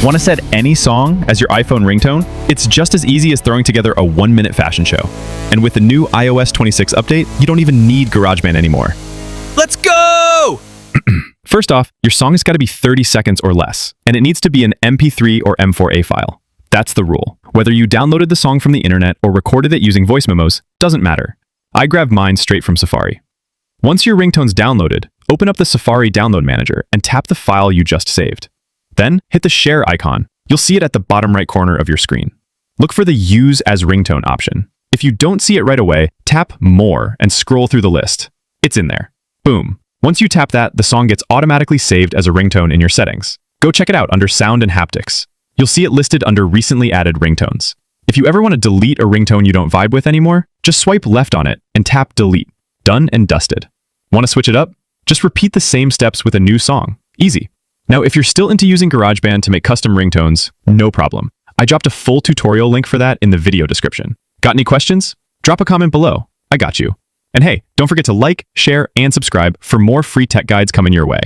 Want to set any song as your iPhone ringtone? It's just as easy as throwing together a 1-minute fashion show. And with the new iOS 26 update, you don't even need GarageBand anymore. Let's go! First off, your song has got to be 30 seconds or less, and it needs to be an MP3 or M4A file. That's the rule. Whether you downloaded the song from the internet or recorded it using voice memos, doesn't matter. I grabbed mine straight from Safari. Once your ringtone's downloaded, open up the Safari Download Manager and tap the file you just saved. Then, hit the Share icon. You'll see it at the bottom right corner of your screen. Look for the Use as Ringtone option. If you don't see it right away, tap More and scroll through the list. It's in there. Boom. Once you tap that, the song gets automatically saved as a ringtone in your settings. Go check it out under Sound and Haptics. You'll see it listed under Recently Added Ringtones. If you ever want to delete a ringtone you don't vibe with anymore, just swipe left on it and tap Delete. Done and dusted. Want to switch it up? Just repeat the same steps with a new song. Easy. Now, if you're still into using GarageBand to make custom ringtones, no problem. I dropped a full tutorial link for that in the video description. Got any questions? Drop a comment below. I got you. And hey, don't forget to like, share, and subscribe for more free tech guides coming your way.